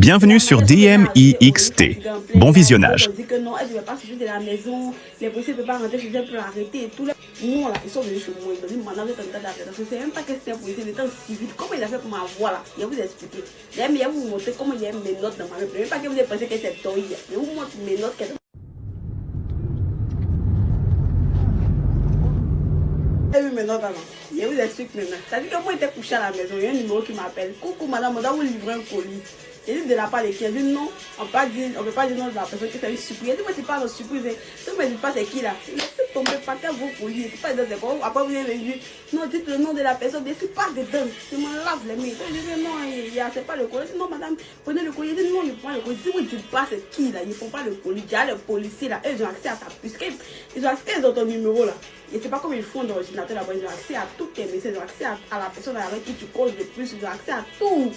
Bienvenue sur DMIXT. Bon visionnage. On dit que non, elle ne veut pas sortir de la maison, les policiers ne peuvent pas rentrer chez elle pour l'arrêter et tout. Nous, là, ils sont venus chez moi, ils m'ont dit, maintenant, vous êtes en état d'arrestation. C'est même pas que c'est un policier, il est en civil. Comment il a fait pour m'avoir là? Je vais vous expliquer. Je vais vous montrer comment il y a mes notes dans ma main. Même pas que vous avez pensé que c'est toi. Je vous montre mes notes. J'ai vu mes notes avant. Je vous explique maintenant. C'est-à-dire que moi, j'étais couché à la maison. Il y a un numéro qui m'appelle. Coucou madame, on doit vous livrer un colis. J'ai dit de la part de qui? Elle dit non, on ne peut pas dire non de la personne qui fait une surprise. Elle dit moi, c'est pas une surprise. Tu ne me dis pas c'est qui là. Laissez tomber, partez vos colis. C'est pas dedans, c'est quoi? Après, vous avez dit non, dites le nom de la personne. Je ne suis pas dedans. Je me lave les mains. Je dis non, c'est pas le colis. Je dis non, madame, prenez le colis. Je dis non, je prends le colis. Je dis oui, tu ne dis pas c'est qui là. Ils ne font pas le colis. Il y a les policiers là. Ils ont accès à ta puce. Ils ont accès à ton numéro là. Je ne sais pas comment ils font dans l'ordinateur là-bas. Ils ont accès à tous tes messages. Ils ont accès à la personne avec qui tu causes le plus. Ils ont accès à tout.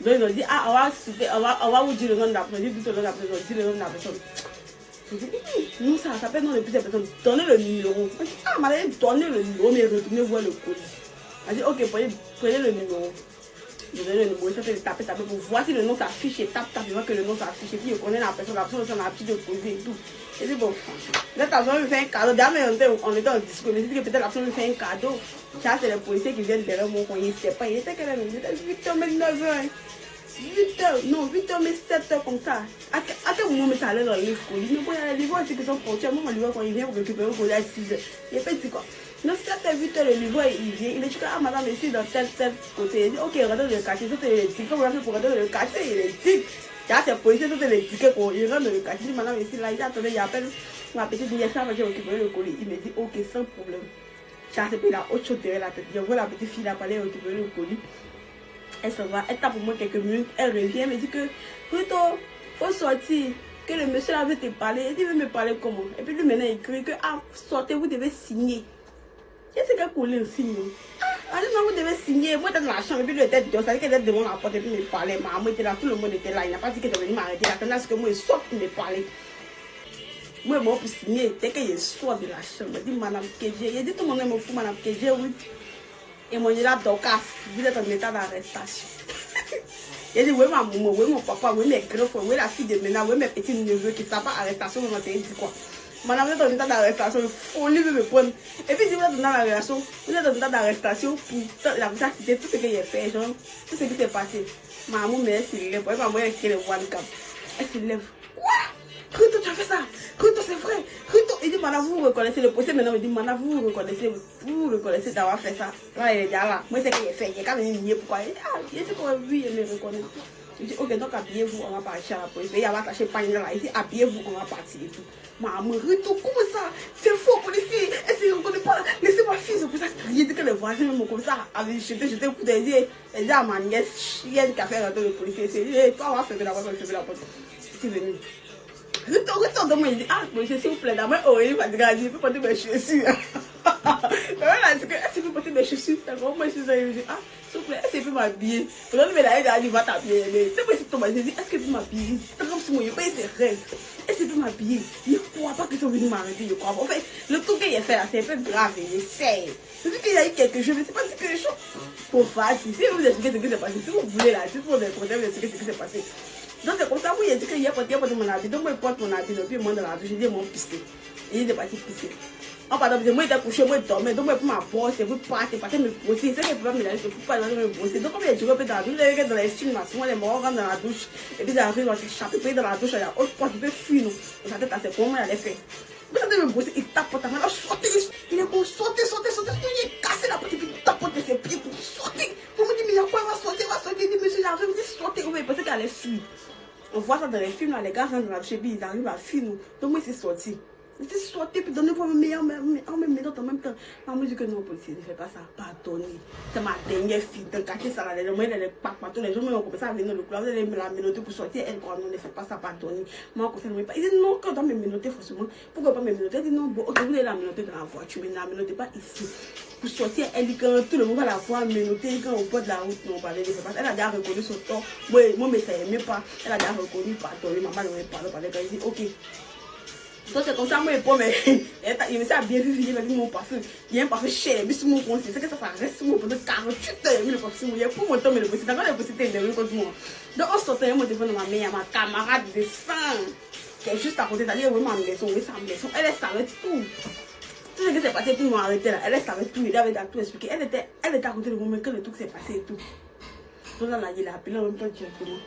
Donc ils ont dit, ah, on va vous dire le nom de la personne. Dites le nom de la personne. Dites le nom de la personne. Je dis, non, ça s'appelle nom de plusieurs personnes. Donnez le numéro. Je dis, ah, madame, donnez le numéro, mais retournez voir le colis. Elle dit, ok, prenez le numéro. Je donne le numéro, ça fait taper pour voir si le nom s'affiche et tape, il voit que le nom s'affiche. Et puis je connais la personne s'en a l'habitude de poser et tout. Et dit, bon, là, ta personne me fait un cadeau. D'ailleurs, on était en discours. Je dis que peut-être la personne me fait un cadeau. Ça, c'est les policiers qui viennent derrière mon coin. Il ne sait pas. Il était quelle heure? Il était 8h, mais 9h. 8h, non, 8h, mais 7h comme ça. À quel moment ça allait dans le livre? Il me dit, les livres aussi qui sont portés. Moi, mon livre, quand il vient pour récupérer le colis à 6h. Il fait dit quoi? Non, 7h, 8h, le livre, il vient. Il me dit, ah, madame, ici, dans tel côté. Il dit, ok, rentre dans le quartier. C'était les tickets. Comment on a fait pour rentrer dans le quartier? Il est tic. Il y a ces policiers, c'était les tickets pour il rentre dans le quartier. Il dit, madame, ici, là, il dit, attendez, il appelle ma petite fille. Ça va récupérer le colis. Il me dit, ok, sans problème. Ça, c'est puis la autre chose derrière la tête. Je vois la petite fille là, pour aller récupérer le colis. Elle se va, elle tape pour moi quelques minutes, elle revient, elle me dit que Rito, faut sortir, que le monsieur là veut te parler. Elle dit, il veut me parler comment? Et puis lui maintenant il crie que, ah, sortez, vous devez signer. Je sais qu'elle coulait un signe. Ah, elle dit, non, vous devez signer. Moi, j'étais dans la chambre, et puis lui était dehors, ça veut dire qu'elle était devant la porte, et puis il me parlait. Maman était là, tout le monde était là, il n'a pas dit qu'elle devait m'arrêter. Il attendait à ce que moi, il sorte pour me parler. Moi, bon, pour signer, dès qu'il sort de la chambre, il dit, madame Kéjé, il dit, tout le monde me fout, madame Kéjé, oui. Et moi, je là, Docas, vous êtes en état d'arrestation. Il dit, oui, ma maman, oui, mon papa, oui, mes grands frères, oui, la fille de ménage, oui, mes petits neveux qui ne savent pas arrestation, vous m'avez dit quoi? Madame, vous êtes en état d'arrestation, il faut lui me prendre. Et puis, si vous êtes en état d'arrestation, pour la cité, tout ce qu'il a fait, genre, tout ce qui s'est passé. Maman, mais elle se lève, maman, elle qui est le one cap. Elle se lève. Quoi? Rito, tu as fait ça? Rito, c'est vrai. Rito, il dit, madame, vous reconnaissez le procès. Maintenant, il dit, madame, vous reconnaissez d'avoir fait ça. Là, il est déjà là. Moi, c'est qu'il a fait. Il est quand même nié. Pourquoi? Il dit, ah, il dit, oui, il me reconnaît. Je dis, ok, donc habillez-vous, on va partir à la police. Il va attacher le panier là. Il dit, habillez-vous, on va partir et tout. Maman, Rito, comment ça? C'est faux, policier. Est-ce qu'il ne reconnaît pas? Laissez ma fille, c'est pour ça qu'il dit que les voisins, même comme ça, avaient jeté un coup d'œil. Elle dit à ma nièce, chienne qui a fait rentrer le policier. C'est dit, toi, on va fermer la porte, C'est venu. Retourne de moi, il dit, ah, moi, s'il vous plaît, d'abord, oh, il va dire, il peut porter mes chaussures. Est-ce qu'il peut porter mes chaussures? D'accord, moi, je suis il dit, ah, s'il vous plaît, est-ce qu'il peut m'habiller? Peut-être, mais là, il va t'habiller. C'est moi, c'est Thomas, je dis, est-ce qu'il peut m'habiller? C'est comme si moi, il paye ses rêves. Est-ce qu'il peut m'habiller? Il ne croit pas qu'ils sont venus m'arrêter, je crois. En fait, le truc qu'il a fait là, c'est un peu grave, il essaie. Je dis qu'il y a eu quelque chose, mais c'est pas quelque chose. Pour facile, si vous expliquez ce qui s'est passé, si vous voulez là, si vous voulez vous expliquer ce qui s'est passé. Donc c'est comme ça, vous, il a dit qu'il y a porté mon habit. Donc moi, je porte mon habit, et puis moi, dans la douche, j'ai dit, mon pisté. Et il est parti pisser. En partant, moi, il était couché, moi, il dormait. Donc moi, pour ma poche, c'est pour partir me brosser. C'est qu'il ne peut pas me lâcher, pour pas me brosser. Donc comme il a duré un peu dans la douche, il est dans les films, souvent les morts rentrent dans la douche. Et puis, ils arrivent dans le chapeau, puis dans la douche, il y a autre porte, il peut fuir, nous. Donc sa tête, c'est comment il allait faire. Mais ça devait me brosser, il tapote ta main, il est pour sauter, il est cassé la porte, et puis il tapote ses pieds pour sauter. On me dit, mais il y a quoi, il va sauter, il dit, monsieur, j'arrive, il dit, sauter, il pensait qu'il allait fuir. On voit ça dans les films, là, les gars rentrent dans la douche, ils arrivent à fuir, nous. Donc moi, c'est sorti. Je suis sorti, puis donnez-moi mes meilleurs méthodes en même temps. Maman dit que non, policier, ne fais pas ça, pardonnez. C'est ma dernière fille, dans le quartier, ça, les gens, les pas partout, les gens ont commencé à venir le club, vous allez me la menotter pour sortir, elle, quoi, non, ne fais pas ça, pardonnez. Moi, on ne pas. Il dit non, quand on doit me menotter, forcément, pourquoi pas me menotter? Il dit non, bon, ok, vous allez la menotter dans la voiture, mais ne la menottez pas ici. Pour sortir, elle dit quand tout le monde va la voir menotter, quand au bord de la route, non, pas. Elle a déjà reconnu son tort. Moi, mais ça n'aimait pas. Elle a déjà reconnu, pardonnez, maman ne m'a pas parlé, elle dit ok. Donc c'est comme ça, moi, mais il me dit bien vu, il m'a dit mon parfum. Il y a un parfum cher, mais sur mon compte, c'est que ça reste sur mon compte 48 heures, le parfum, il y a pour mon temps, mais le possible, d'accord, le possible, il est contre moi. Donc on sortait, mon téléphone de ma mère, ma camarade de sang, qui est juste à côté, c'est-à-dire, oui, ma maison, oui, sa maison, elle savait tout. Tout ce qui s'est passé pour m'arrêter là, elle savait tout, il avait tout expliqué. Elle était à côté de moi quand le truc s'est passé et tout. Donc là, il a appelé en même temps directement.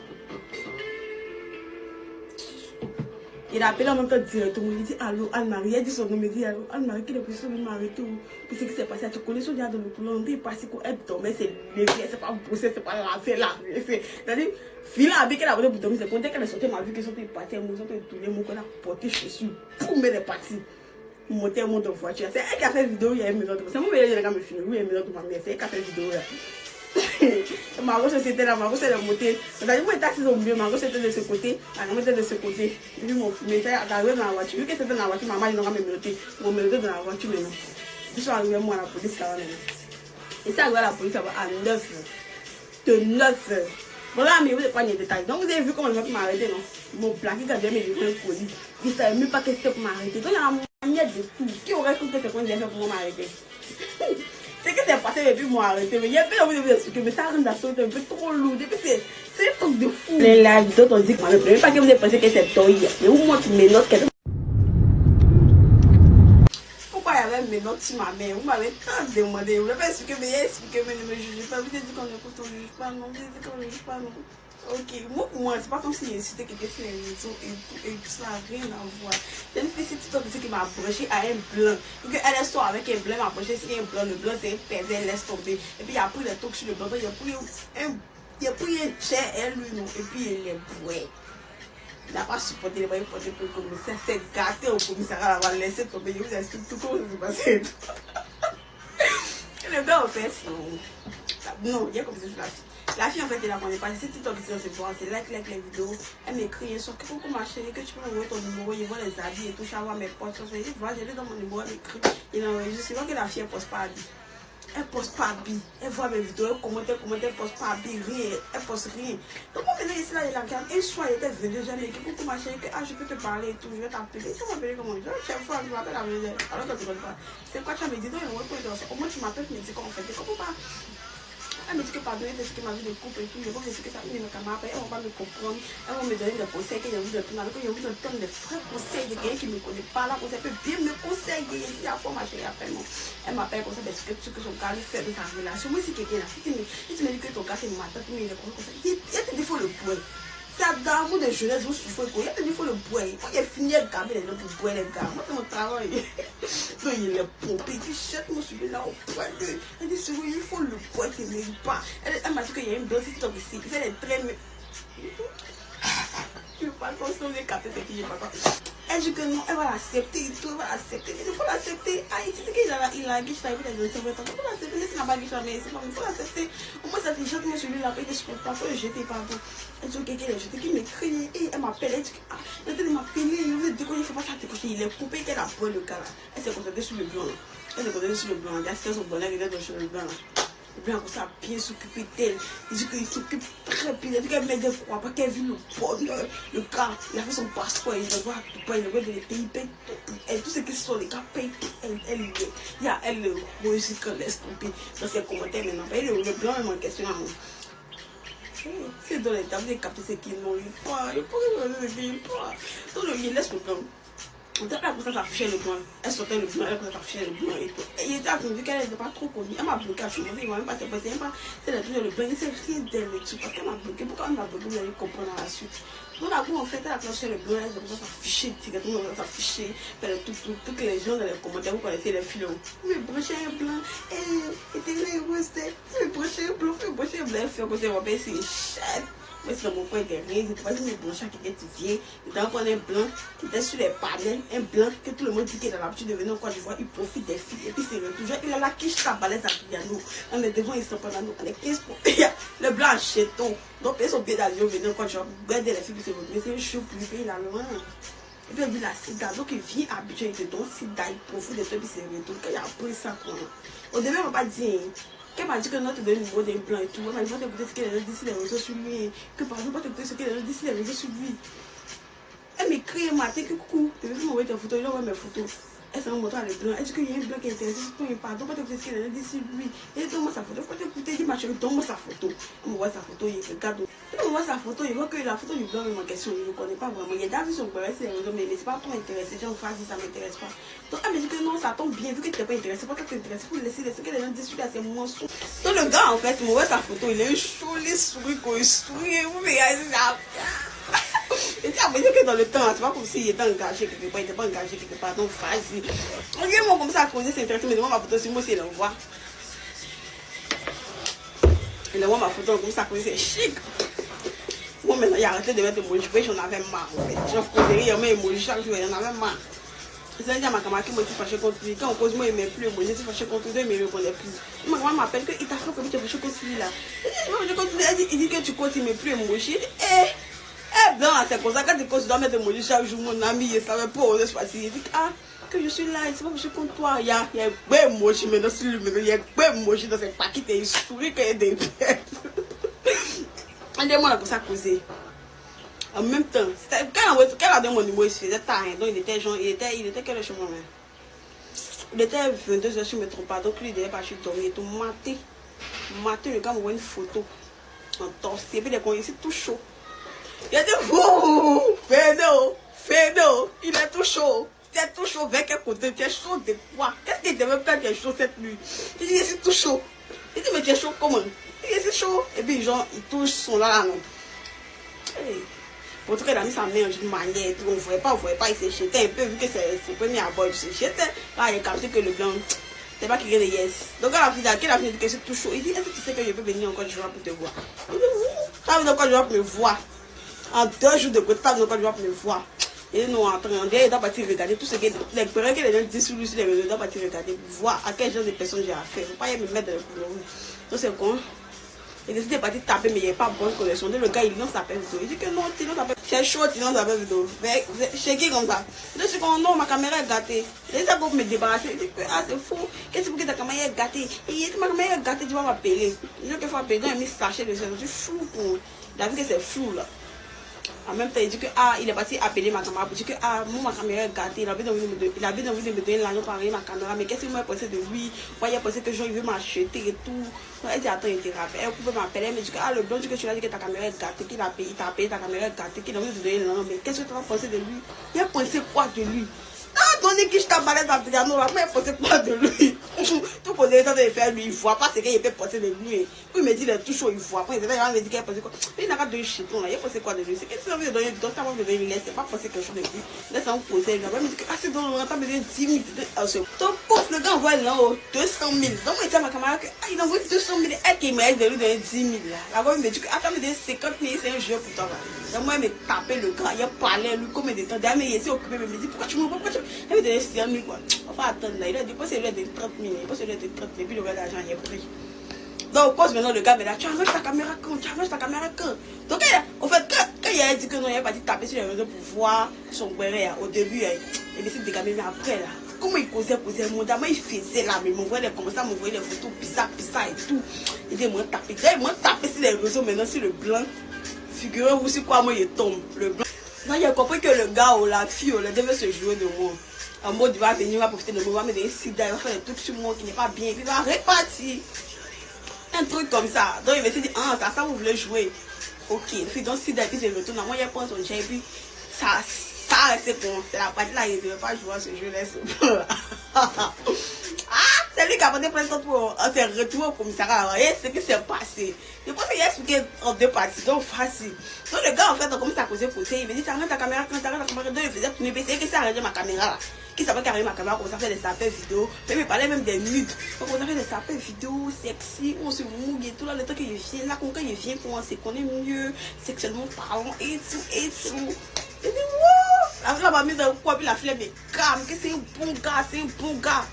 Il a appelé en même temps directement. Il dit allô, Anne-Marie. Elle dit son nom, il dit allô, Anne-Marie, qui est possible de m'arrêter pour ce qui s'est passé. Tu connais son gars dans le couloir, on dit parce qu'elle dormait, c'est levé, c'est pas bosser, c'est pas lancer là. C'est-à-dire, fil à qu'elle a voulu pour dormir, c'est quand elle est sortie, elle m'a vu qu'elle sortait partie, elle m'a tourné, mon corps a porté chaussures, boum, elle est partie. Monter mon de voiture. C'est elle qui a fait vidéo, il y a une maison de. C'est moi qui ai filmé, oui, il y a une maison de ma mère. C'est elle qui a fait vidéo là. Ma grosse c'était là, ma grosse elle est montée. C'est-à-dire, moi, les taxis ont mieux, ma grosse était de ce côté, la maman était de ce côté. Et puis, mon fumé, c'est arrivé dans la voiture. Vu que c'était dans la voiture, maman, ils n'ont pas mélodé. Ils m'ont mélodé dans la voiture maintenant. Ils sont arrivés, moi, à la police là maintenant. Et c'est arrivé à la police à 9h. De 9h. Bon là, mais vous n'avez pas les détails. Donc, vous avez vu comment le mec m'a arrêté, non? Mon plaqué quand j'ai mis le colis. Il ne savait même pas qu'est-ce que c'était pour m'arrêter. Donc, il y a un manière de tout. Qui aurait cru que c'est quoi j'ai fait pour m'arrêter? C'est que c'est passé et puis moi arrêté. Mais il y a plein de vous expliquer, mais ça rend la sauce un peu trop lourd. Et puis c'est un truc de fou. Les lives d'autres, on dit que moi, même pas que vous avez pensé que c'est toi hier. Mais où moi, tu mets notes. Pourquoi il y avait mes notes sur ma mère? Vous m'avez tant demandé. Vous n'avez pas expliqué, mais il a expliqué, mais ne me jugez pas. Vous avez dit qu'on écoute, on ne juge pas, non. Vous avez dit qu'on ne juge pas, non. Ok, moi, c'est pas comme si c'était quelqu'un sur les réseaux et ça n'a rien à voir. J'ai une fille qui m'a approché à un blanc. Et qu'elle est sortie avec un blanc, m'a approché sur un blanc. Le blanc, c'est un pervers, elle laisse tomber. Et puis, il a pris le truc sur le blanc. Il a pris un chair, elle, lui, non. Et puis, il est boué. Il n'a pas supporté les moyens pour le commissaire. C'est gâté au commissariat, elle va laisser tomber. Je vous explique tout comment ça s'est passé. Le gars, en fait, non, il y a comme ça sur la fille. La fille, en fait, elle a connaît pas. C'est TikTok qui se voit, c'est like les vidéos. Elle m'écrit, sur que coucou ma chérie, que tu peux m'envoyer ton numéro, il voit les habits et tout, je vais voir mes posts. Je dis, voilà, je l'ai dans mon numéro, elle m'écrit. Il enregistre. C'est vrai que la fille, elle poste pas habits. Elle poste pas habits. Elle voit mes vidéos, elle commente, elle poste pas habits, rien. Elle poste rien. Donc, on venait ici, là, il la regarde. Un soir, il était venu, j'ai m'écrit, coucou ma chérie, que je peux te parler et tout, je vais t'appeler. Tu m'appelles comment? Chaque fois, je m'appelle la maison. Alors que tu ne connais pas. C'est quoi, tu m'as dit, non, il y a un autre point. Au moins, tu m'appelles, tu me dis qu'on fait. Tu comprends pas? Elle me dit que pardonner de ce que ma vie de couple et tout, je vois que ce que ça met mes camarades, elles vont pas me comprendre, elles vont me donner des conseils, que j'ai envie de tout, alors que j'ai envie de donner des vrais conseils, de quelqu'un qui ne me connaît pas, là, conseil peut bien me conseiller, si la fois ma chérie appelle moi, elle m'appelle comme ça, parce que ce que son gars lui fait de sa relation, moi si quelqu'un là, si tu me dis que ton gars c'est ma tante, mais il est comme ça, il te dit faut le boire. C'est d'amour de jeunesse, vous souffrez quoi. Il te dit faut le boire. Quand il est fini, il gamme les gens pour boire les gars. Moi, c'est mon travail. Donc, il est pompé. Il dit, chèque, moi, je suis là au point de. Elle dit, c'est oui, il faut le boire, il ne mérite pas. Elle m'a dit qu'il y a une dose ici. Il fait des traits, mais. Je ne veux pas consommer capter ce qui est pas. Elle dit que non, elle va l'accepter et tout, elle va l'accepter. Il faut l'accepter. Ah, il dit qu'il a guiche là, il a dit, il faut l'accepter. Laisse la baguette là, mais c'est pas, il faut l'accepter. Au moins, ça fait jeter moi celui-là, il dit, je ne peux pas, il faut le jeter, pardon. Elle dit, ok, elle a jeté, qui m'écrit, et elle m'appelle, elle dit, ah, elle m'a appelé, il veut décoller, il ne faut pas décocher, il est coupé, qu'elle a pris le cas là. Elle s'est concentrée sur le blanc là. Elle s'est concentrée sur le blanc, elle a fait son bonheur, il est dans le blanc là. Le blanc comme ça, bien s'occuper d'elle. Il dit qu'il s'occupe très bien. Il dit qu'elle met des croix, pas qu'elle vit le bonheur. Le gars, il a fait son passeport, il le voit tout pas, il le voit dans les pays, paye tout. Elle, tout ce qui sont les gars, paye tout. Elle le réussit quand elle laisse tomber dans ses commentaires maintenant. Le blanc est en question à moi. C'est dans les tables, il capte ce qu'il n'ont pas. Il pourrait le pas. Donc il laisse le blanc. On t'a pas pour ça afficher le blanc. Elle sortait le blanc, elle a affiché le blanc et tout. Et il était attendu qu'elle n'était pas trop connue. Elle m'a bloqué à chemin, il m'a même pas passé. C'est la touche le blanc, il sait rien d'elle et tout. Parce qu'elle m'a bloqué. Pourquoi elle m'a bloqué? Vous allez comprendre à la suite. Donc là, en fait, elle a affiché le blanc, elle a affiché, tout le monde a affiché. Toutes les gens dans les commentaires, vous connaissez les films. Vous me branchez un blanc. Et t'es là, vous me branchez un blanc, vous me branchez un blanc. Elle fait comme ça, on va payer ses chèques. Mais c'est mon point derrière, c'est pas si mes blanchins qui étaient vieux, ils t'en prennent un blanc qui était sur les panels, un blanc que tout le monde dit qu'il est dans l'habitude de venir en Côte d'Ivoire, il profite des filles et puis c'est toujours, il a la quiche à balèze à Piano, on est devant, ils sont pas dans nous, on est 15 pour le blanc acheton, donc payer son billet d'avion, venir en Côte d'Ivoire, regarder les filles qui se retrouvent, c'est un chou pour lui payer la loin. Et puis il dit la sida, donc il vient habitué, il te donne sida, il profite de toi, puis c'est retour, qu'il a pris ça quoi. Au début, on va pas dire. Qu'elle m'a dit que non, tu donnes le niveau des plans et tout. Elle m'a dit, peut-être ce qu'elle a dit sur les réseaux sur lui. Que par exemple, peut-être ce qu'elle a dit sur les réseaux sur lui. Elle m'écrit un matin que coucou, tu veux m'envoyer tes photos, il envoie mes photos. Elle s'en montre à le blanc. Elle dit qu'il y a un blanc qui est intéressé pour une part. Donc, peut-être ce qu'elle a dit sur lui. Elle dit, donne-moi sa photo. Faut t'écouter, dit, ma chérie, donne-moi sa photo. Elle m'envoie sa photo, il regarde. Elle m'envoie sa photo, il voit que la photo du blanc est en question. Il ne connaît pas vraiment. Il a déjà vu son bébé, c'est réseau, mais c'est pas trop intéressé. J'ai une phrase, ça ne m'intéresse pas. Donc, elle me dit que non, ça tombe bien, vu que tu n'es pas intéressé. Pas que tu es intéressé, il faut laisser que les gens discutent à ces mensonges. Donc, le gars, en fait, il m'envoie sa photo. Il est chaud, il sourit, quoi, il sourit. Vous regardez ça. Et tu as vu que dans le temps, c'est pas comme s'il était engagé quelque part, il n'était pas engagé quelque part, donc vas-y. On dit, moi, comme ça, à causer, c'est intéressant, mais demande ma photo sur moi, c'est l'envoi. Il envoie ma photo, comme ça, à causer, c'est chic. Moi, maintenant, il a arrêté de mettre des emojis, j'en avais marre, en fait. J'en causais, il met des emojis chaque jour, j'en avais marre. C'est dit à ma camarade qui m'a dit fâché contre lui. Quand on cause, moi, il ne met plus les emojis, il fâché contre lui, mais il ne répondait plus. Ma maman m'appelle qu'il t'a fait comme tu es fâché contre lui, là. Il dit que tu comptes, il ne met plus les emojis. Eh bien, c'est comme ça, quand tu dois mettre des emojis chaque jour, mon ami, il ne savait pas où se passer. Il dit, ah, que je suis là, c'est pas que je suis contre toi. Il y a un emoji maintenant sur lui, il y a un emoji dans ses paquets, il sourit qu'il y a des bêtes. On dit, moi, on a comme ça causé. En même temps, quand elle a donné mon numéro, il se faisait tard, donc il était genre, il était quelle heure chez moi, même? Il était 22h, je ne me trompe pas, donc lui, il devait partir dormir, il était maté. Maté, le gars m'envoie une photo en torse, et puis il est tout chaud. Il a dit, oh, Fédo, il est tout chaud. Tu es tout chaud, vers quel côté? Tu es chaud de quoi? Qu'est-ce qu'il devait faire tu es chaud cette nuit? Il dit, je suis tout chaud. Il dit, mais tu es chaud comment? Il dit, c'est chaud. Et puis, genre, il touche son là, non. En tout cas, il a mis sa main d'une manière et tout. On ne voyait pas, il s'est jeté un peu, vu que c'est son premier abord, il s'est jeté. Là, il a capté que le blanc, c'est pas qu'il y a des yes. Donc, quand la fille dit que c'est tout chaud, il dit, est-ce que tu sais que je peux venir encore du jour pour te voir? Il dit, oui, tu as encore du jour pour me voir. En 2 jours de côté, tu as encore du jour pour me voir. Et nous, en train il doit partir regarder tout ce que les périodes que les gens disent sur lui, sur les réseaux, il doit partir regarder, voir à quel genre de personnes j'ai affaire. Il ne faut pas y me mettre dans le couloir. Donc, c'est con. Il décide de partir taper, mais il n'y a pas bonne connexion. Donc, le gars, il lance sa pelle vidéo. Il dit que non, tu lances sa pelle. C'est chaud, tu lances sa pelle vidéo. Chez qui comme ça? Je suis comme non, ma caméra est gâtée. Et ça pour me débarrasser. Il dit que ah, c'est fou. Qu'est-ce que ta caméra est gâtée? Et il dit ma caméra est gâtée, tu vas m'appeler. Il dit qu'il faut appeler. Donc, il a mis sachet de ça. Je suis flou pour. Il a vu que c'est flou là. En même temps, il dit que ah, il est parti appeler ma caméra pour dire que ah, moi, ma caméra est gâtée. Il avait envie de me donner l'argent pour arranger ma caméra. Mais qu'est-ce qu'il m'a pensé de lui? Moi, il a pensé que genre, il veut m'acheter et tout. Elle dit attends, il te rappelle. Elle pouvait m'appeler. Elle me dit que ah, le blanc dit que tu l'as dit que ta caméra est gâtée, qu'il a payé, il t'a payé ta caméra est gâtée, qu'il a envie de te donner l'argent. Mais qu'est-ce que tu as pensé de lui? Il a pensé quoi de lui? Ah, donné qui je t'embalais dans le piano, là, mais il pensait quoi de lui? Tout qu'on est en train de faire, lui, il voit pas ce qu'il peut penser de lui. Puis il me dit, il est tout chaud, il voit. Après, il me dit qu'il a pensé quoi. Il n'a pas donné chiton, là, il a pensé quoi de lui? C'est que tu as envie de donner, donc tu as envie de donner, il laisse pas penser quelque chose de lui. Laisse un conseil, là. Il me dit que ah, c'est dans le temps, il me dit 10 000. Donc, pouf, le gars envoie là, 200 000. Donc, il dit à ma camarade que ah, il envoie 200 000. Elle qui m'a dit de lui donner 10 000, là. Là-bas, il me dit que attends, il me dit 50 000, c'est un jeu pour toi, là. Donc, moi, il me tapait le gars, il a parlé, lui, combien de temps. D'ailleurs, il s'est occupé, il me dit pourquoi tu m'envoies, pourquoi tu m'envoies? Il me dit 100 000, quoi. Enfin, attendre là. Il a dit, pas c'est lui de 30 000, pas c'est lui de 30 000, puis le gars d'argent, il est pris. Donc, cause maintenant, le gars me dit, tu arranges ta caméra quand? Tu arranges ta caméra quand? Donc, en fait, quand il a dit que non, il a pas dit taper sur les réseaux pour voir son béret, au début, il décide de caméras, mais après, là, comment il causait, mon dame, il faisait là, mais il m'envoyait comme ça, m'envoyait des photos bizarres et tout. Il dit, moi, taper. D'ailleurs, moi, taper sur les réseaux, maintenant, sur le blanc. Figurez-vous sur quoi moi, il tombe, le blanc. Donc, il a compris que le gars ou la fille, elle devait se jouer de moi. En mode, il va venir, il va profiter de moi, il va mettre des sida, il va faire des trucs sur moi qui n'est pas bien, puis il va repartir. Un truc comme ça. Donc il me dit, ah, ça vous voulez jouer. Ok, puis donc sida, puis il retourne, moi il prend son jet, puis ça c'est bon. C'est la partie là, il ne devait pas jouer à ce jeu-là. Ah, c'est lui qui a porté plein de temps pour se retrouver au commissariat. Et ce qui s'est passé. Je pense qu'il a expliqué en 2 parties, donc facile. Donc le gars, en fait, on commence à causer, il me dit, t'arrêtes ta caméra, quand t'arrêtes ta caméra, donc il faisait tourner, c'est que ça arrêtait ma caméra là. Qui savait qu'arriver ma caméra, on commençait à faire des sapins vidéo. Mais il parlait même des nudes. On commençait à faire des sapins vidéo, sexy, on se mouille et tout. Là, le temps qu'il vient, là, quand il vient, on se connaît mieux, sexuellement parlant, et tout, et tout. Il dit, wow! La fille m'a mis dans le coin, puis la fille me calme, que c'est un bon gars, c'est un bon gars.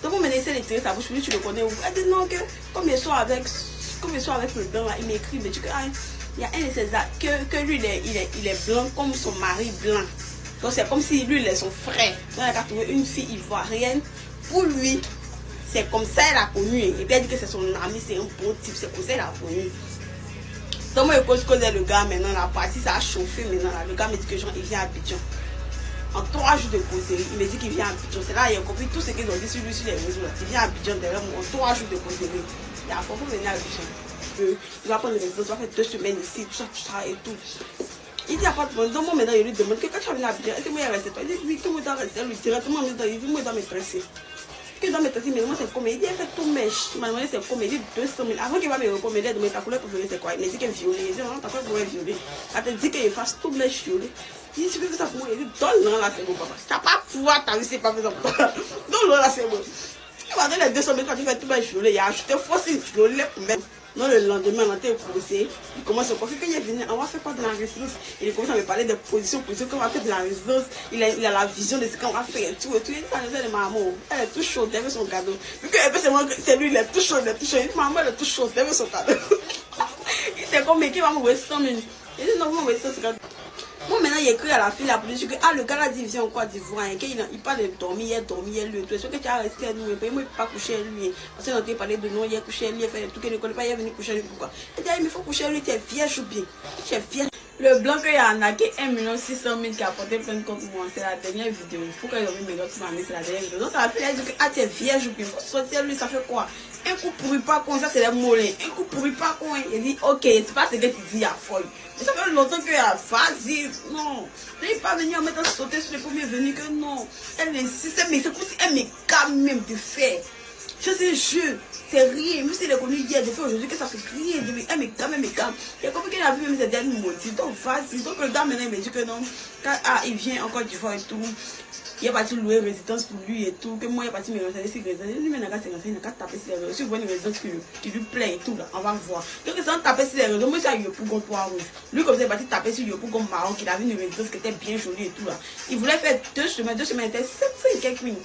Donc, on me laissait les tirer sa bouche, lui, tu le connais où? Elle dit, non, que comme il soit avec le blanc, là, il m'écrit, mais tu dis, ah, il y a un de ces actes, que lui, il est blanc comme son mari blanc. Donc c'est comme si lui, il est son frère. Donc elle a trouvé une fille ivoirienne. Pour lui, c'est comme ça elle a connu. Et puis elle dit que c'est son ami, c'est un bon type. C'est comme ça elle a connu. Donc moi, je connais le gars maintenant, la partie, ça a chauffé maintenant. Là. Le gars me dit que genre, il vient à Abidjan. En 3 jours de causerie, il me dit qu'il vient à Abidjan. C'est là, il a compris tout ce qu'ils ont dit sur lui, sur les réseaux. Là. Il vient à Abidjan derrière moi. En 3 jours de causerie. Il a faut venir à Abidjan. Il va prendre les réseaux, il va faire 2 semaines ici, tout ça et tout. Il dit, il n'y a pas de problème. Donc moi, maintenant, il lui demande que quand tu vas venir à Abidjan, est-ce que moi, il reste toi? Il dit, oui, tout le monde doit rester. Lui, directement, il dit, moi, il doit me dresser. Que dans mes mais moi c'est comme il dit elle fait tout mèche. Il m'a demandé c'est comme il dit 200 000. Avant qu'il va me recommander de ta couleur préférée c'est quoi? Il m'a dit qu'elle est violée. Il dit non ta couleur préférée est violée. Elle te dit qu'il fasse tout mèche violée. Il dit tu peux faire ça pour moi. Il dit donne-le là c'est bon papa. Tu n'as pas pouvoir t'amuser c'est pas fait ça pour toi. Donne-le là c'est bon. Il m'a donné les 200 000 quand tu fais tout mèche violée. Il a acheté forcément violée pour mettre. Non, le lendemain, on était posé. Il commence à penser qu'il est venu. On va faire quoi de la résidence? Il commence à me parler des positions qu'on va faire de la résidence. Il a la vision de ce qu'on va faire et tout. Il dit, ça de maman. Elle est tout chaude, elle veut son cadeau. Vu que c'est lui, il est tout chaud, il est tout chaud. Il dit, maman, elle est tout chaude, elle veut son cadeau. Il s'est comme, mais qui va m'envoyer 100 000? Il dit, non, vous m'envoyez 100 000. Moi, maintenant, il écrit à la fille, la police, que le gars là dit, viens en Côte d'Ivoire, il parle de dormir, lui. Tu es sûr que tu as resté à nous, mais moi, il ne peut pas coucher lui. Parce que on parlé de non, il a couché lui, il fait tout qu'il ne connaît pas, il est venu coucher lui, pourquoi? Il dit, il faut coucher lui, tu es vierge ou bien? Tu es vierge. Le blanc qu'il a arnaqué 1 600 000 qui a porté plainte contre moi, c'est la dernière vidéo. Pourquoi ils ont mis mes gars sur ma main, c'est la dernière vidéo. Donc, la fille a dit que, tu es vierge ou bien? Il faut sortir lui, ça fait quoi? Un coup pourri pas con, ça c'est les mollets. Un coup pourri pas con, il dit, ok, c'est pas ce que tu dis à folle. Mais ça fait longtemps qu'il a vas-y, non. Elle n'est pas venue en mettant sauter sur les premiers venus que non. Elle insiste, mais c'est comme si elle me calme même de faire. Je sais, c'est rien. Même si elle est connue hier, de faire aujourd'hui, que ça fait rien. Elle me calme, elle me calme. Il a compris qu'elle a vu même ses derniers mots. Donc vas-y. Donc le gars maintenant il me dit que non. Quand il vient encore du fois et tout. Il est parti louer résidence pour lui et tout. Que moi, il est parti me renseigner sur résidence. Lui, il n'a qu'à se renseigner, il n'a qu'à taper sur les réseaux. Si vous voyez une résidence qui lui plaît et tout, là, on va voir. Donc, ils ont tapé sur les réseaux. Moi, c'est Yopougon Poids Rouge. Lui, comme ça, il est parti taper sur Yopougon Marron, qu'il avait une résidence qui était bien jolie et tout, là. Il voulait faire 2 semaines. 2 semaines, était 700 et quelques mille.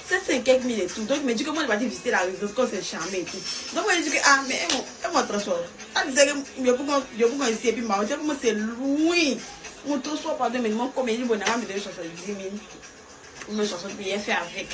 700 et quelques mille et tout. Donc, il m'a dit que moi, il est parti visiter la résidence quand c'est charmé et tout. Donc, moi, il dit que, ah, mais elle m'a transformé. Elle disait que Yopougon ici et puis Marron. C'est comme c'est loin. Mon transfert, pardon, mais mon comédie, bon, on a mis 70 000. Je suis fait avec.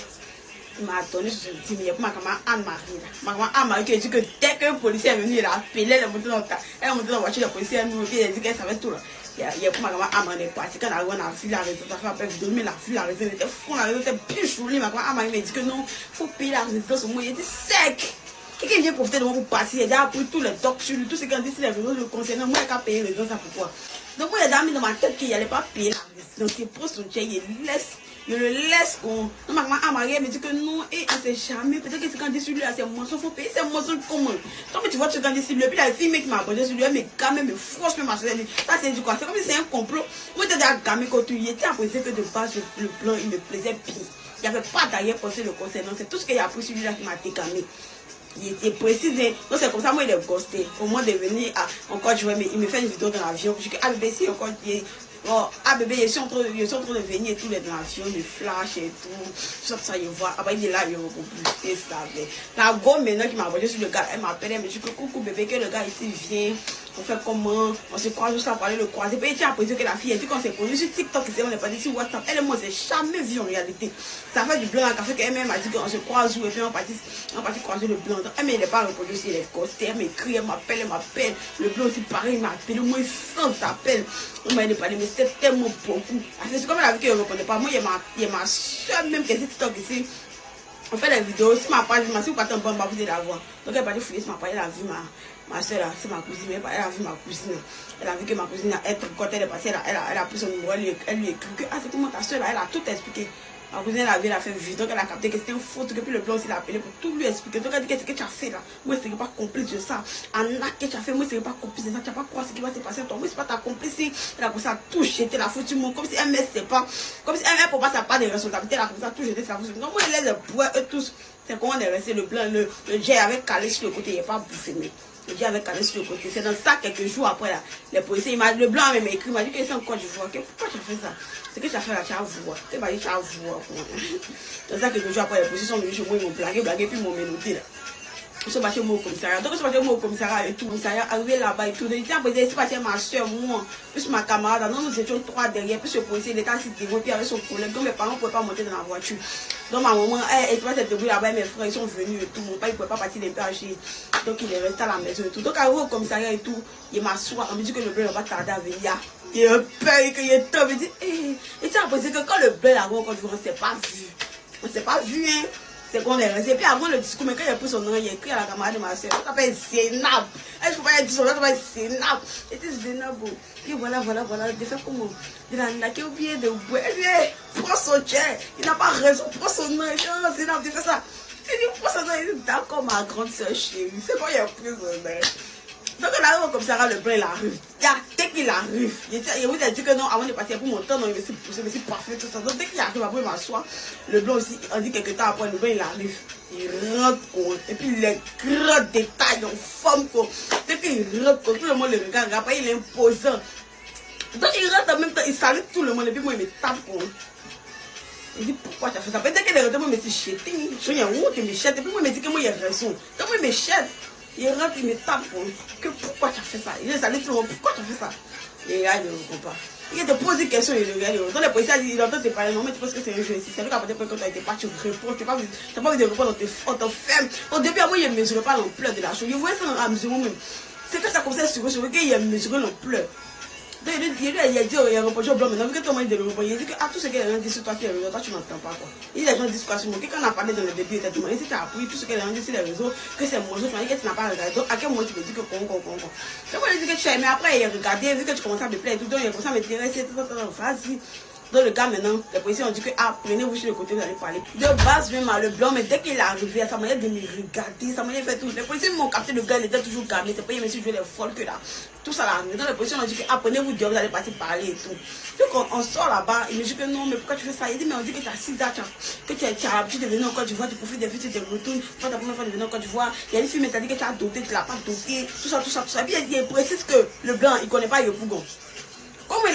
Il m'a donné 70 000 pour ma maman Anne-Marie. Ma maman Anne-Marie qui a dit que dès que le policier est venu, il a appelé, elle est montée dans la voiture, le policier est venu, elle a dit qu'elle savait tout là. Il y a pour ma maman Anne-Marie est partie. Quand on a vu la résidence, ça fait un peu vidéo, mais la vu la résidence, elle était fou, la résidence était bien jolie. Ma maman Anne-Marie m'a dit que non, il faut payer la résidence au moins, il était sec. Quelqu'un vient profiter de moi pour passer, il a appris tous les docs sur lui, tout ce qu'on dit sur les résidence le concernant, moi, il a payé la résidence, ça pourquoi. Donc, moi, il a mis dans ma tête qu'il n'allait pas payer la résidence, il pose son chèque, il laisse. Je le laisse comme. Donc, ma maman Amarie me dit que non, et elle sait jamais. Peut-être que c'est quand dit sur lui, c'est mensonge, il faut payer, c'est mensonge comment? Donc, tu vois, tu quand dit sur lui, puis la fille qui m'a abonné sur lui, elle me gamme, elle me froisse, me marche. Ça, c'est du quoi? C'est comme si c'est un complot. Moi, tu as gammé quand tu y étais, après, c'est que de base, le plan, il me plaisait bien. Il n'y avait pas d'ailleurs pensé le concernant. C'est tout ce qu'il y a appris sur lui là qui m'a dégamé. Il était précisé. Donc, c'est comme ça, moi, il est ghosté. Au moins de venir encore, je vois, mais il me fait une vidéo dans l'avion. Je dis que, ah, bébé, si encore, oh, ah bébé, je suis en train de venir et tout les dans l'avion, le flash et tout. Ça, il voit. Après, il est là, il est ça. La gomme maintenant qui m'a envoyé sur le gars, elle m'appelle, elle me dit que coucou bébé, que le gars ici vient. On fait comment? On se croise jusqu'à parler le croiser. Puis il a appris que la fille, elle dit qu'on s'est connu sur TikTok, on n'est pas dit sur WhatsApp. Elle et moi, on s'est jamais vu en réalité. Ça fait du blanc à café qu'elle-même a dit qu'on se croise où et puis on partit croiser le blanc. Elle il n'est pas répondu aussi, elle est costée, elle m'écrit, elle m'appelle. Le blanc aussi pareil, il m'a appelé, moi sans appel. On m'a parlé, mais c'était tellement beaucoup. C'est comme elle a vu qu'elle ne répondait pas. Moi, il y a ma soeur même qui est sur TikTok ici. On fait des vidéos, si ma page, si vous partez en bonne, vous allez la voir. Donc elle est partie fouiller sur ma page, elle a vu ma soeur là, c'est ma cousine, elle a vu ma cousine. Elle a vu que ma cousine, quand elle est passée, elle a pris son numéro, elle lui écrit que, ah c'est comment ta soeur là, elle a tout expliqué. Ma cousine, elle a fait vue, donc elle a capté que c'était une faute, que puis le blanc aussi l'a appelé pour tout lui expliquer. Donc elle a dit qu'est-ce que tu as fait là? Moi, je ne serais pas complice de ça. Anna, qu'est-ce que tu as fait? Moi, je ne serais pas complice de ça. Tu n'as pas quoi ce qui va se passer à toi. Moi, ce n'est pas ta complice. Elle a commencé à tout jeter la faute sur moi, comme si elle ne sait pas. Comme si elle ne peut pas sa part de responsabilité. Elle a commencé à tout jeter sa faute sur moi. Donc moi, elle les bois, eux tous. C'est comment on est resté le blanc, le jet avec calé sur le côté, il n'est pas bouffé. Le jet avec calé sur le côté. C'est dans ça, quelques jours après, là, les policiers, le blanc m'a écrit, il m'a dit que c'est encore du voix. Pourquoi tu as fait ça? C'est que tu as fait là, tu as voix. Tu m'as dit, tu as voix. Dans ça, quelques jours après, les policiers sont venus chez moi, ils m'ont blagué, puis ils m'ont mélodé là. Je suis parti au commissariat. Donc, je suis parti au commissariat et tout. Le commissariat arrivé là-bas et tout. Donc, il était posé, c'est parti ma soeur, moi, plus ma camarade. Non, nous étions 3 derrière. Plus le policier, il était assis devant, puis avec son collègue. Donc, mes parents ne pouvaient pas monter dans la voiture. Donc, ma maman, elle était pas debout là-bas. Mes frères, ils sont venus et tout. Mon père, il ne pouvait pas partir des PHI. Donc, il est resté à la maison et tout. Donc, arrivé au commissariat et tout, il m'assoit. On me dit que le blanc va tarder à venir. Il a peur, qu'il est top. Il dit, et tu as posé que quand le blanc arrive encore, on ne s'est pas vu. On ne s'est pas vu, hein. C'est qu'on est resté. Et puis avant le discours, mais quand il a pris son nom, il a écrit à la camarade de ma soeur. Ça s'appelle Zénab. Elle ne faut pas dire son nom, ça s'appelle Zénab. Et c'est Zénab. Et voilà. De faire comment? Il a naqué au pied de bois. Elle dit, prends son chair. Il n'a pas raison. Prends son nom. Il dit, oh, Zénab, tu fais ça. Il dit, prends son nom. Il dit, d'accord, ma grande soeur chérie. C'est quand il a pris son nom. Donc on arrive au commissariat, le blanc il arrive. Dès qu'il arrive, il vous a dit que non, avant de partir pour mon temps, non, il me suis poussé, il me suis parfait, tout ça. Donc dès qu'il arrive, après il m'assoit, le blanc aussi, on dit quelques temps après, le blanc il arrive. Il rentre, et puis les grands détails en forme, dès qu'il rentre, tout le monde le regarde, après il est imposant. Donc il rentre en même temps, il salue tout le monde, et puis moi il me tape. Il dit pourquoi tu as fait ça? Dès qu'il est rentré, moi je me suis jeté. Je suis où tu me jettes? Et puis moi il me dit que moi il y a raison. Donc moi il me jette. Il rentre, il me tape que pourquoi tu as fait ça? Il dit, salut tout le monde, pourquoi tu as fait ça? Et là, il ne répond pas. Il te pose des questions, il regarde. Donc les policiers disent, il entend te parler, non mais tu penses que c'est un jeu ici. C'est vrai qu'après quand tu as été pas, tu réponds, tu n'as pas envie de répondre, on te ferme. Au début, moi, il ne mesurait pas l'ampleur de la chose. Il voyait ça à mesure même. C'est que ça commençait à se sur qu'il a mesuré l'ampleur. Donc il a dit, il a répondu au blanc maintenant, vu que tout le monde dit de répondre, il a dit que tout ce que les gens disent sur toi, toi tu n'entends pas quoi. Il dit les gens disent quoi sur moi, quand on a parlé dans le début, il t'a demandé si tu as appris tout ce que les gens disent sur les réseaux, que c'est mon jeu, tu m'as dit que tu n'as pas regardé, donc à quel moment tu me dis que donc moi il dit que tu as aimé, après il a regardé, vu que tu commençais à me plaire et tout, donc il a commencé à m'intéresser, vas-y. Donc le gars maintenant, les policiers ont dit que prenez-vous sur le côté, vous allez parler. De base, même le blanc, mais dès qu'il est arrivé, sa manière de me regarder, sa manière de faire tout. Les policiers m'ont capté, le gars il était toujours gamé, c'est pas il me suis joué les folles que là. Tout ça là. Donc les policiers ont dit que prenez-vous dehors, vous allez partir parler et tout. Donc on sort là-bas, il me dit que non, mais pourquoi tu fais ça? Il dit, mais on dit que tu as 6 dates, que tu as l'habitude de venir en Côte d'Ivoire, tu profites des filles, tu te retournes, toi ta première fois de venir en Côte d'Ivoire. Il y a une fille qui t'a dit que tu as doté, tu l'as pas doté, tout ça. Et puis il précise que le blanc, il connaît pas Yopougon. Comme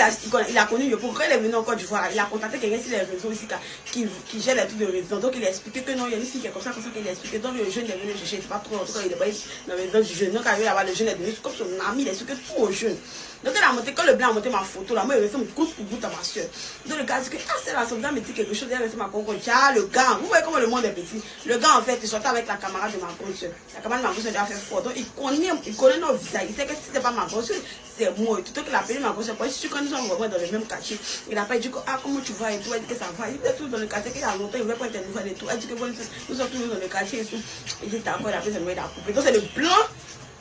il a connu Yopougon, quand il est venu en Côte d'Ivoire, il a contacté quelqu'un sur les réseaux ici qui gère les trucs de résidence. Donc il a expliqué que non, il y a une fille qui est comme ça qu'il a expliqué. Donc le jeune est venu chercher, c'est pas trop, en tout cas il est pas dans la résidence du jeune. Donc arrivé là-bas, le jeune est devenu comme son ami, il a expliqué tout au jeune. Donc il a monté, quand le blanc a monté ma photo là, moi il restait goutte pour goutte à ma soeur. Donc le gars dit que c'est la sauvegarde me dit quelque chose, il a resté ma concours. Le gars, vous voyez comment le monde est petit. Le gars en fait, il sortait avec la camarade de ma grande soeur. La camarade de ma grande soeur a fait fort. Donc il connaît nos visages. Il sait que si c'est pas ma grande soeur, c'est moi. Tout qu'il a appelé ma grande soeur, parce que quand nous sommes vraiment dans le même quartier, il a pas dit que comment tu vas et tout, il dit que ça va. Il était tout dans le quartier, qu'il y a longtemps, il voulait pas être nouvelle et tout. Il dit que bon, nous sommes tous dans le quartier et tout. Il dit d'accord, il a fait ça, il a coupé. Donc c'est le blanc.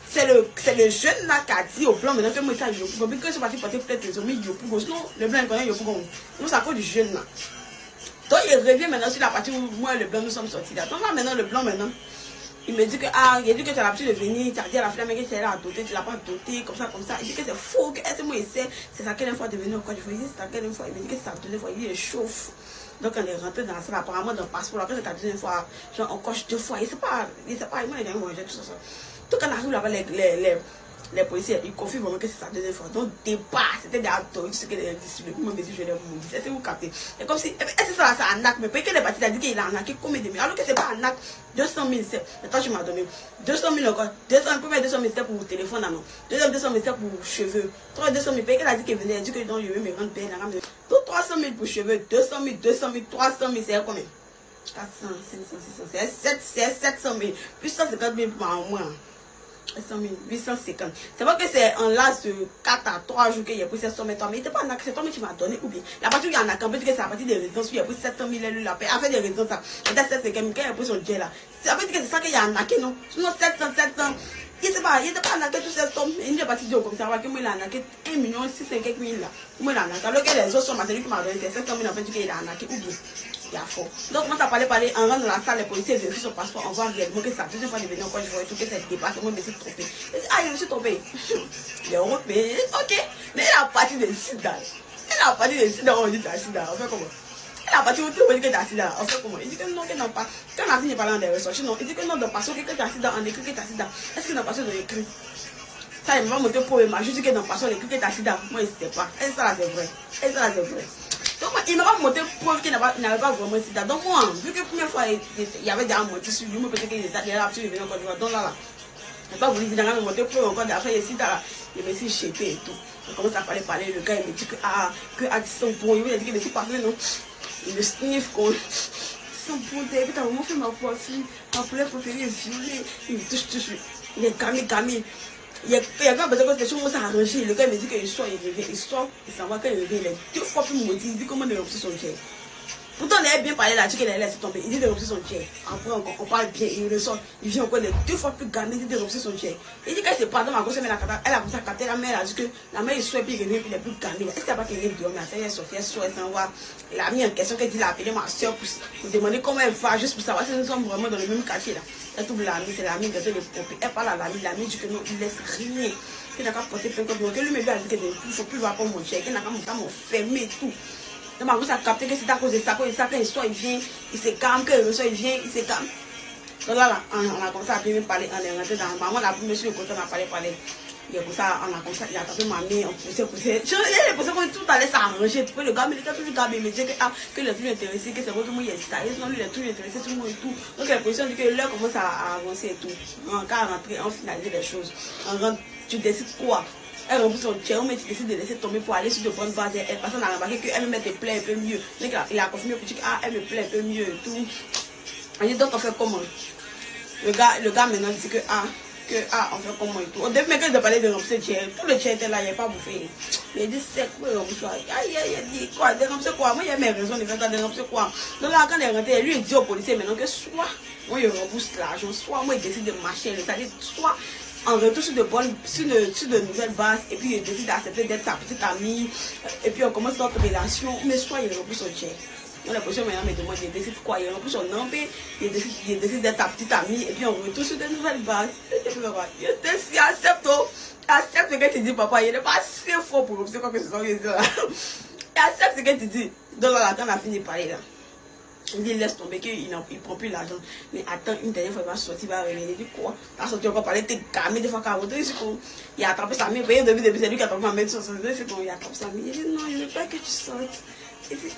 C'est le jeune là qui a dit au blanc maintenant que moi je suis Yopougon. Puis que je suis parti porter peut-être les amis Yopougon. Sinon, le blanc il connaît Yopougon. Nous, c'est à cause du jeune là. Donc il revient maintenant sur la partie où moi et le blanc nous sommes sortis là. Donc là maintenant, le blanc maintenant, il me dit que il a dit que tu as l'habitude de venir, tu as dit à la fille que tu es là à doter, tu l'as pas doté, comme ça. Il dit que c'est faux, que est-ce que moi c'est sa quelle fois de venir au Côte d'Ivoire. Il dit c'est sa quelle fois, il me dit que c'est sa deuxième fois, il chauffe. Donc on est rentré dans la salle, apparemment dans le passeport, après c'est la deuxième fois, genre on coche 2 fois, il sait pas, moi il a mangé tout ça. Tout quand on arrive là-bas, les policiers, ils confient vraiment que c'est sa deuxième fois. Donc départ, c'était des acteurs, tu sais que les distributeurs, moi je vais les mourir, c'est vous captez. Et comme si, est-ce que ça c'est un acte, mais peut-être que les partis a dit qu'il a un acte, combien de millions, alors que c'est pas un acte, 200 000, c'est toi tu m'as donné, 200 000 encore, premier 200 000 c'était pour téléphone, non, deuxième 200 000 c'était pour cheveux, 3 200 000, peut-être qu'elle a dit qu'elle venait, elle a dit que non, je vais me rendre bien, donc 300 000 pour cheveux, 200 000, 300 000, c'est combien? 400, 500, 600, c'est 700 000, plus 150 000 par mois. 100 000, 850. C'est vrai que c'est en l'âge de 4 à 3 jours qu'il a pris 700 000. Mais il n'était pas un acte, c'est toi qui m'as donné ou bien. La partie où il y a un acte, on peut dire que c'est la partie des résidences où il a pris 700 000, elle l'a payé. Après des résidences, ça. Et là, c'est quelqu'un qui a pris son jet là. Ça veut dire que c'est ça qu'il y a un acte, non? Sinon, 700. Il n'était pas un acte, tout cette somme. Il est parti du commissariat que moi, il a un acte 1 million 650 000 là. Moi, il a un acte. Alors que les autres sommes, c'est lui qui m'a donné 700 000, on peut dire qu'il a un acte ou bien. Il y a fort. Donc, on commence à parler, en rentrant dans la salle, les policiers vérifient son passeport, on voit réellement que c'est la deuxième fois de venir encore, je vois tout que c'est dépassé, moi, je me suis trompé. Je me suis trompé. Il est heureux, mais ok. Mais il a parti de sida. On dit sida, on fait comment? Il a parti où tout le monde dit que t'as sida, on fait comment? Il dit que non, que non pas. Quand on a fini parlant des ressources, non, il dit que non, dans le passeport, que t'as sida, on écrit que t'as sida. Est-ce que dans le passeport, on écrit? Ça, il m'a montré pour moi, je dis que dans le passeport, on écrit que t'as sida. Moi, je ne sais pas. Et ça, là, c'est vrai. Donc, moi, il m'a pas montré preuve qu'il n'avait pas vraiment sida. Donc, moi, vu que la première fois, il y avait déjà un motif sur lui, peut-être qu'il était là, il venait encore du donc là. Je n'ai pas voulu dire, me monter preuve encore d'après, il y a sida. Il me suis jeté et tout. On commence à parler, le gars, il me dit que, sont bons. Il me dit que les filles parfait, non. Il me sniffe, quoi. Ils sont bons, puis t'as vraiment fait ma poitrine. Ma poulet préférée est violée. Il me touche. Il est gamé. Il y a pas besoin que les choses vont s'arranger. Le gars me dit qu'il sort, il revient, il sort, il s'en va quand il revient, il est 2 fois plus maudit. Il dit comment il a repris son chair. Pourtant, on avait bien parlé là-dessus qu'il allait laisser tomber. Il dit de repousser son chair. Après, on parle bien, il ressort. Il vient encore 2 fois plus gamé, il dit de repousser son chair. Il dit qu'elle se part dans ma grosse mère, elle a commencé à capter la mère, elle a dit que la mère est soit puis il revient, puis il est plus gamé. Est-ce qu'il n'y a pas quelqu'un qui dormait? Elle est sortie, elle sort, elle s'en va. Il a mis en question qu'elle dit, il a appelé ma soeur pour demander comment elle va, juste pour savoir si nous sommes vraiment dans le même quartier là. Elle trouve l'ami, c'est l'ami de les pompiers. Elle parle à l'ami dit que non, il laisse rien. Qu'il n'a qu'à porter plein de choses. Que lui-même a dit qu'il ne faut plus voir pour mon chèque, qu'il n'a qu'à m'enfermer et tout. Donc, ma grosse a capté que c'est à cause de ça, quand il sort, il vient, il se calme, quand il ressort, il vient, il se calme. Donc là, on a commencé à bien parler, on est rentré dans le maman, la première sur le côté, on a parlé. Il y a comme ça, on a comme ça, il a tapé ma main, on poussait. J'ai l'impression que tout allait s'arranger. Le gars, mais il était toujours gardé, il me disait que il est plus intéressé, que c'est bon, tout le monde est ça. Sinon, lui, il est toujours intéressé, tout le monde et tout. Donc, la position dit que l'heure commence à avancer et tout. On va rentrer, on finalise les choses. On rentre, tu décides quoi? Elle remplit son chair, mais tu décides de laisser tomber pour aller sur de bonnes bases. Elle passe, on a remarqué qu'elle me met des plaies un peu mieux. Donc, il a confirmé au petit elle me plaît un peu mieux et tout. On dit donc, on fait comment? Le gars maintenant dit que, on fait comment et tout. Au début, quand ils ont parlé de remplir chair, tout le chair était là, il n'y a pas bouffé. Mais il dit, c'est quoi, il dit quoi, dérampser quoi? Moi, il y a mes raisons de faire ça, dérampser quoi? Donc là, quand il est rentré, lui, il dit au policier maintenant que soit, moi, il rembourse l'argent, soit, moi, il décide de marcher, c'est-à-dire, soit, en retour sur de nouvelles bases, et puis il décide d'accepter d'être sa petite amie, et puis on commence notre relation, mais soit il rembourse son chèque. Donc la position maintenant me demande, il décide quoi, il rembourse son nom, il décide d'être ta petite amie, et puis on retourne sur de nouvelles bases. Il accepte ce que tu dis, papa, il n'est pas assez fort pour rembourser quoi que ce soit. Il accepte ce que tu dis. Donc là, quand on a fini de parler là. Il dit laisse tomber qu'il ne prend plus l'argent. Mais attends, une dernière fois, il va sortir, il va revenir. Il dit quoi? Il va sortir encore parler, t'es gamé des fois qu'à votre il a attrapé sa main. Vous voyez, depuis c'est lui qui a attrapé ma main sur son dos. Il a attrapé sa main. Il dit non, je ne veux pas que tu sortes. Il dit,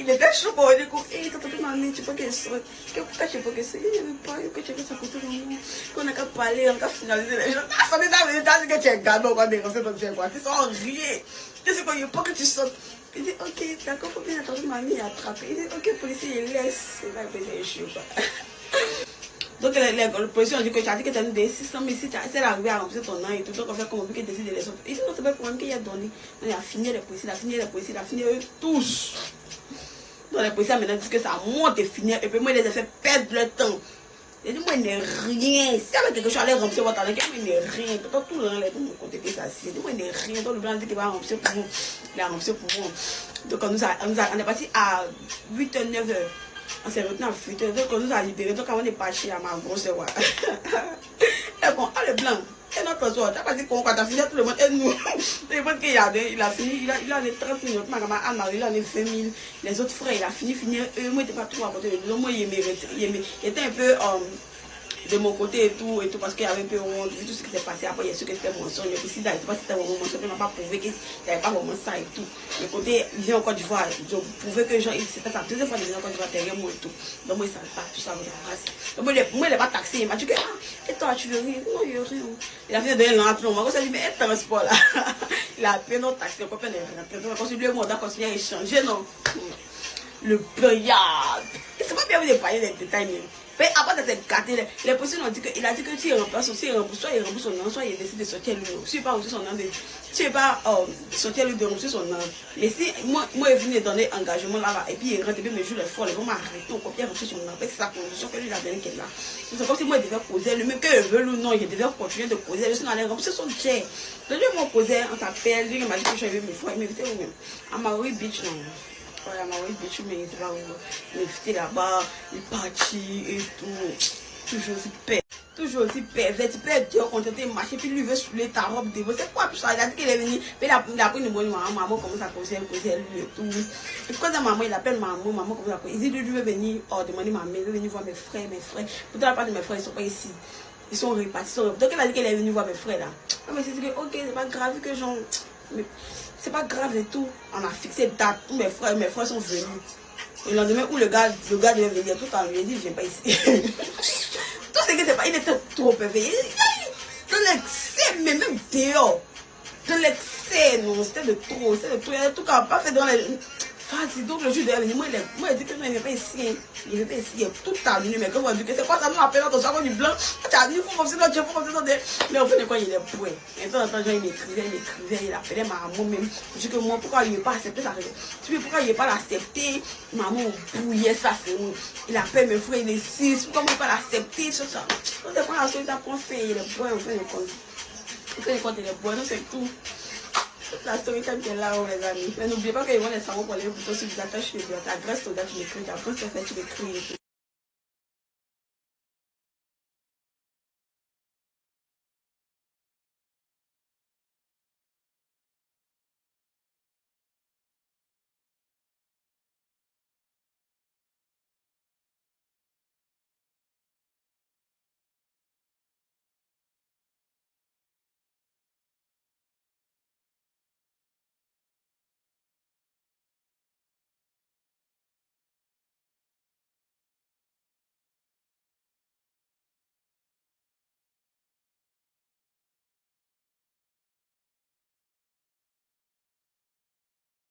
il était chaud pour lui. Il dit, t'as attrapé ma main, tu veux qu'elle sorte. Pourquoi tu veux qu'elle sorte? Il dit, je ne veux pas que tu restes à côté de moi. Qu'on n'a qu'à parler, on a qu'à finaliser les choses. Ah, ça m'est arrivé, t'as dit que tu es gamé, on va déranger ton chien, quoi. Tu sors rien. Tu sais quoi, il ne veut pas que tu sortes. Il dit, ok, d'accord, faut bien attendre, mamie a attrapé. Il dit, ok, policier, il laisse. Il va payer chaud, quoi. Donc, le policier a dit que tu as dit que tu as donné 600 000, si tu es arrivé à remplir ton nom et tout, donc on fait comment qu'il décide de les autres. Il dit, non, c'est pas le problème qu'il a donné. Il a fini les policiers, il a fini eux tous. Donc, les policiers maintenant disent que ça monte et finir, et puis moi, il les a fait perdre le temps. Il dit, moi, il n'est rien. Si avec quelque chose, allait remplir votre argent, il n'est rien. Pourtant, tout le monde est de mon côté, ça, il dit, moi, il n'est rien. Donc, le blanc dit qu'il va remplir pour vous. Il a rempli pour vous. Donc, on est parti à 8h, 9h. On s'est retenu à 8h. Donc, on nous a libérés. Donc, on est parti à ma grosse voix. Et bon, le blanc. Et notre soir, tu as pas dit qu'on a fini tout le monde. Et nous, c'est parce qu'il a fini, il a les 30 minutes. Ma maman Anne-Marie, il a les 20 000. Les autres frères, il a fini. Moi, il n'était pas trop à côté de nous. Moi, il était un peu de mon côté et tout, parce qu'il y avait un peu honte, vu tout ce qui s'est passé. Après, il y a ceux qui étaient mensonges. Mais si, je ne sais pas si c'était vraiment mensonge, il n'a pas prouvé qu'il n'y avait pas vraiment ça et tout. Le côté, il vient en Côte d'Ivoire, je prouvais que c'était sa deuxième fois qu'il vient en Côte d'Ivoire derrière moi et tout. Donc, moi, il ne savait pas tout ça, donc, moi, il n'est pas taxé. Il m'a dit que, et toi, tu veux rien? Non, il n'y a rien. Il a fait donner l'an à tout le monde. Il dit, mais est transport là. Il a appelé notre taxi, le copain n'est rien. Quand lui et moi, on a continué à échanger, non. Le payable. Et c'est pas bien de parler des détails, même. Mais après, c'est gâté. Les policiers ont dit qu'il a dit que si il remplace, soit il rembourse son nom, soit il décide de sortir lui. Si il pas rembourser son nom, si il pas sortir lui de rembourser son nom. Mais si moi, il venu donner engagement là-bas, et puis il rentre, et puis me joue les folles, il va m'arrêter, on copie rembourser son nom. C'est sa condition que lui, il a donné qu'elle là. C'est comme si moi, il devait poser, lui, même qu'il veut ou non, il devait continuer de poser. Sinon, il allait rembourser son chèque. Donc, lui, moi, posé, on s'appelle, lui, il m'a dit que je vais mes fois, il m'invitait où même. À Maui Beach, non. Voilà, ma oui, tu m'invites là-bas, il est parti et tout. Toujours aussi pervers. Toujours aussi pervers. Tu peux être quand tu es marché, puis lui veut soulever ta robe de c'est quoi tout ça? Il a dit qu'il est venu, puis il a pris une bonne maman commence à causer lui et tout. Et quand maman, il appelle maman commence à causer. Il dit, lui veut venir demander ma mère, il veut venir voir mes frères. Pourtant, la part de mes frères, ils ne sont pas ici. Ils sont répartis. Donc, il a dit qu'il est venu voir mes frères là. Ah, mais c'est dit que, ok, c'est pas grave que j'en. c'est pas grave et tout. On a fixé date, tous mes frères sont venus. Et le lendemain où le gars devait venir, tout en lui a dit, je viens pas ici. Tout ce que c'est pas, il était trop éveillé. De l'excès, mais même dehors. De l'excès, non, c'était de trop, il y a tout qu'on n'a pas fait dans les... Vas-y, donc le jour de venir, moi il dit que non, il ne vient pas ici. Il ne vient pas ici, il est tout à l'une, mais quand on dit que c'est quoi ça, nous appelle notre savon du blanc. Tu as dit, il faut comme ça, il faut comme ça, mais au fait de quoi il est point. Et de temps en temps, il m'écrivait, il appelait maman même. Je dis que moi, pourquoi il ne veut pas accepter ça? Tu sais, pourquoi il ne veut pas l'accepter? Maman bouillait ça, c'est nous. Il appelle mes frères, il est 6, pourquoi il ne veut pas l'accepter? C'est ça. Donc, c'est quoi la chose qu'on fait? Il est point, on fait le compte. On fait le compte, il est point, c'est tout. La story time qui est là, les amis. Mais n'oubliez pas qu'ils vont les savoir pour les boutons sur les attaches, la graisse, tu m'écris, après tu fais, tu l'écris.